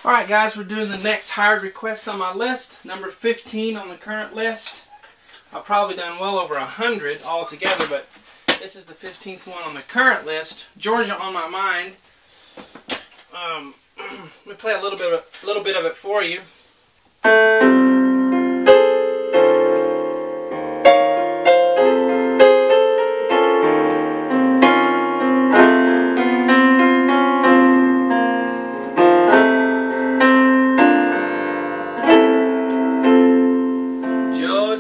Alright guys, we're doing the next hired request on my list, number 15 on the current list. I've probably done well over 100 altogether, but this is the 15th one on the current list. Georgia on My Mind. Let me play a little bit of it for you.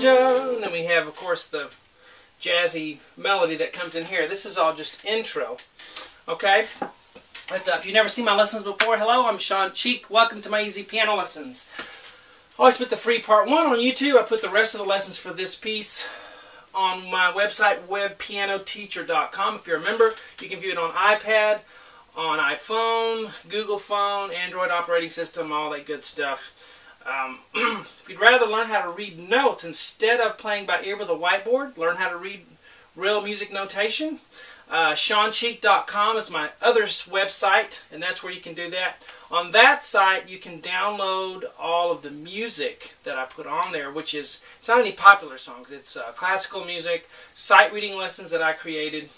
And then we have, of course, the jazzy melody that comes in here. This is all just intro, okay? But if you've never seen my lessons before, hello, I'm Sean Cheek. Welcome to my Easy Piano Lessons. I always put the free part 1 on YouTube. I put the rest of the lessons for this piece on my website, webpianoteacher.com. If you're a member, you can view it on iPad, on iPhone, Google phone, Android operating system, all that good stuff. If you'd rather learn how to read notes instead of playing by ear with a whiteboard, learn how to read real music notation, SeanCheek.com is my other website, and that's where you can do that. On that site, you can download all of the music that I put on there, which is, it's not any popular songs. It's classical music, sight reading lessons that I created,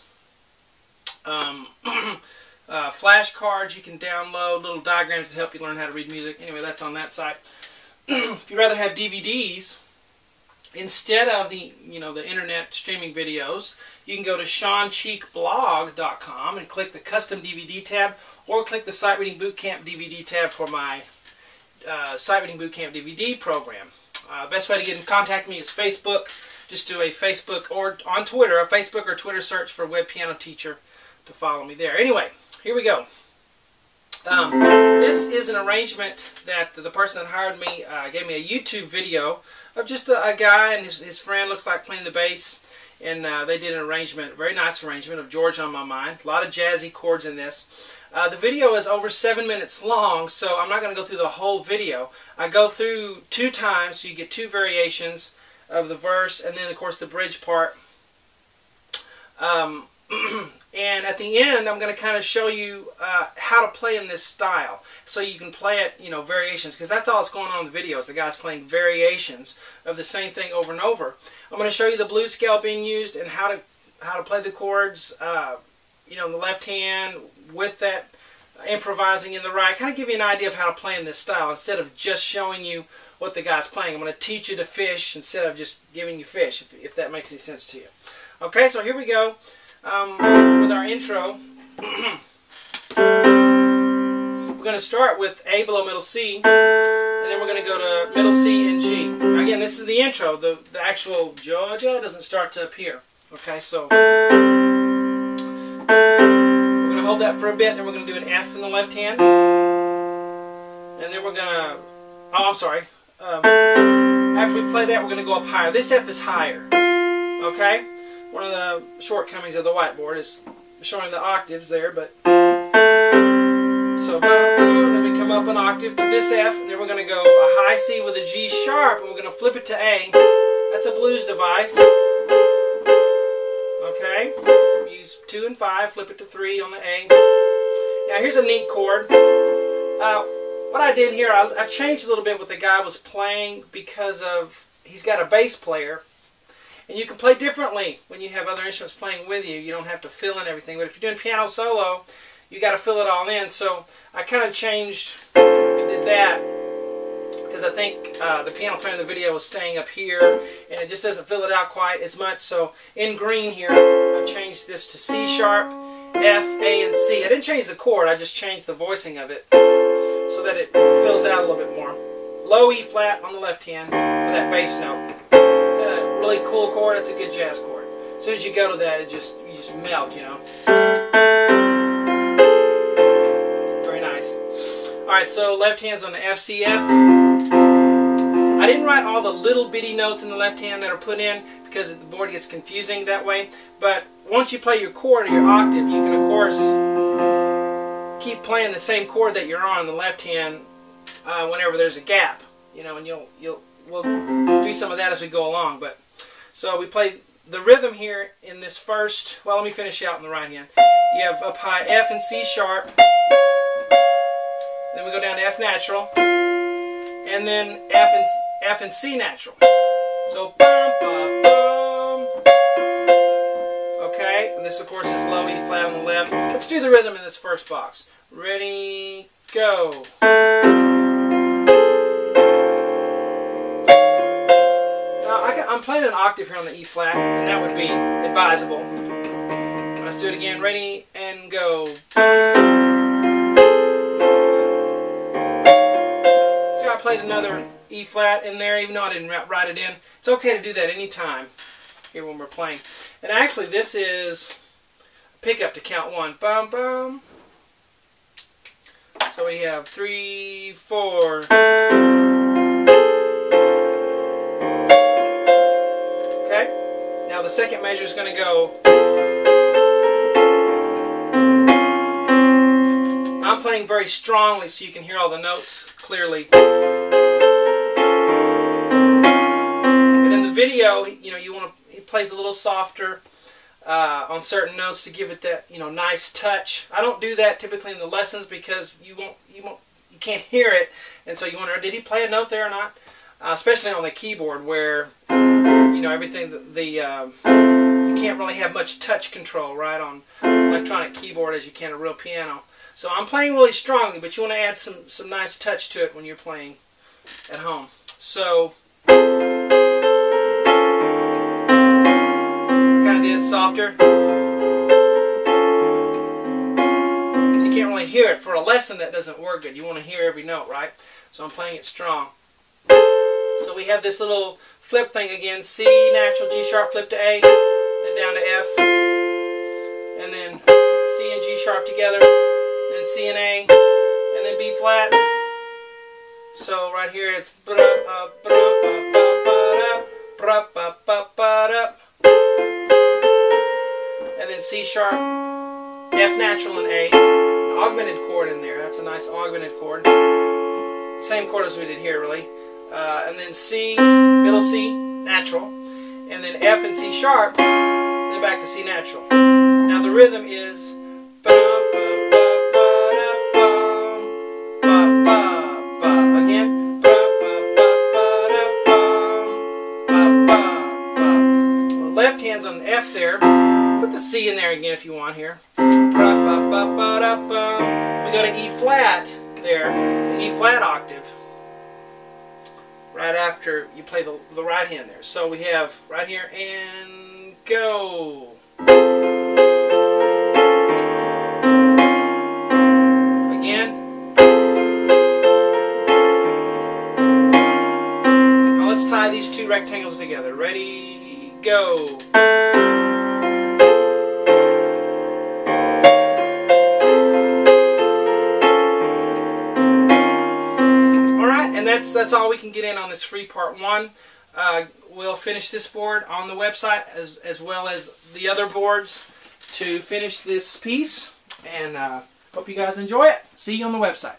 flashcards you can download, little diagrams to help you learn how to read music. Anyway, that's on that site. If you'd rather have DVDs instead of the internet streaming videos, you can go to SeanCheekblog.com and click the custom DVD tab, or click the Sight Reading Bootcamp DVD tab for my Sight Reading Bootcamp DVD program. Best way to get in contact with me is Facebook. Just do a Facebook or on Twitter, a Facebook or Twitter search for Web Piano Teacher to follow me there. Anyway, here we go. This is an arrangement that the person that hired me gave me a YouTube video of just a guy and his friend looks like playing the bass, and they did an arrangement, a very nice arrangement of Georgia on My Mind. A lot of jazzy chords in this. The video is over 7 minutes long, so I'm not going to go through the whole video. I go through 2 times, so you get 2 variations of the verse, and then of course the bridge part. And at the end, I'm going to kind of show you how to play in this style, so you can play it, variations, because that's all that's going on in the video is the guy's playing variations of the same thing over and over. I'm going to show you the blues scale being used and how to play the chords, in the left hand with that improvising in the right. Kind of give you an idea of how to play in this style instead of just showing you what the guy's playing. I'm going to teach you to fish instead of just giving you fish, if that makes any sense to you. Okay, so here we go. With our intro, we're going to start with A below middle C, and then we're going to go to middle C and G. Again, this is the intro. The actual Georgia doesn't start to appear. Okay, so we're going to hold that for a bit, then we're going to do an F in the left hand, and then we're going to, after we play that, we're going to go up higher. This F is higher. Okay? One of the shortcomings of the whiteboard is showing the octaves there, but so then we come up an octave to this F, and then we're going to go a high C with a G sharp, and we're going to flip it to A. That's a blues device. Okay, use 2 and 5, flip it to 3 on the A. Now here's a neat chord. What I did here, I changed a little bit what the guy was playing because of he's got a bass player. And you can play differently when you have other instruments playing with you. You don't have to fill in everything. But if you're doing piano solo, you got to fill it all in. So I kind of changed and did that because I think the piano player in the video was staying up here, and it just doesn't fill it out quite as much. So in green here, I changed this to C sharp, F, A, and C. I didn't change the chord. I just changed the voicing of it so that it fills out a little bit more. Low E flat on the left hand for that bass note. Really cool chord. It's a good jazz chord. As soon as you go to that, you just melt, Very nice. Alright, so left hand's on the F, C, F. I didn't write all the little bitty notes in the left hand that are put in because the board gets confusing that way. But once you play your chord or your octave, you can, of course, keep playing the same chord that you're on the left hand whenever there's a gap, and we'll do some of that as we go along. But so we play the rhythm here in this first, well, let me finish out in the right hand. You have up high F and C sharp, Then we go down to F natural, and then F and C natural. So bum bum bum. Okay, and this of course is low E flat on the left. Let's do the rhythm in this first box. Ready, go. I'm playing an octave here on the E flat, and that would be advisable. Let's do it again. Ready and go. So I played another E flat in there, even though I didn't write it in. It's okay to do that anytime here when we're playing. And actually, this is a pickup to count one. Bum bum. So we have 3, 4. Now the second measure is going to go. I'm playing very strongly so you can hear all the notes clearly. And in the video, you know, he plays a little softer on certain notes to give it that, you know, nice touch. I don't do that typically in the lessons because you can't hear it, and so you wonder, did he play a note there or not? Especially on the keyboard where, you know, everything, you can't really have much touch control, right, on electronic keyboard as you can a real piano. So I'm playing really strongly, but you want to add some nice touch to it when you're playing at home. So, kind of did it softer. So you can't really hear it. For a lesson that doesn't work good. You want to hear every note, right? So I'm playing it strong. So we have this little flip thing again, C, natural, G sharp, flip to A, then down to F, and then C and G sharp together, then C and A, and then B flat. So right here it's and then C sharp, F natural, and A. An augmented chord in there. That's a nice augmented chord. Same chord as we did here, really. And then C, middle C, natural, and then F and C sharp, and then back to C natural. Now the rhythm is again. The left hand's on F there. Put the C in there again if you want here. We go to E flat there, the E flat octave. Right after you play the right hand there. So we have right here and go. Again. Now let's tie these two rectangles together. Ready, go. And that's all we can get in on this free part one. We'll finish this board on the website as well as the other boards to finish this piece. And hope you guys enjoy it. See you on the website.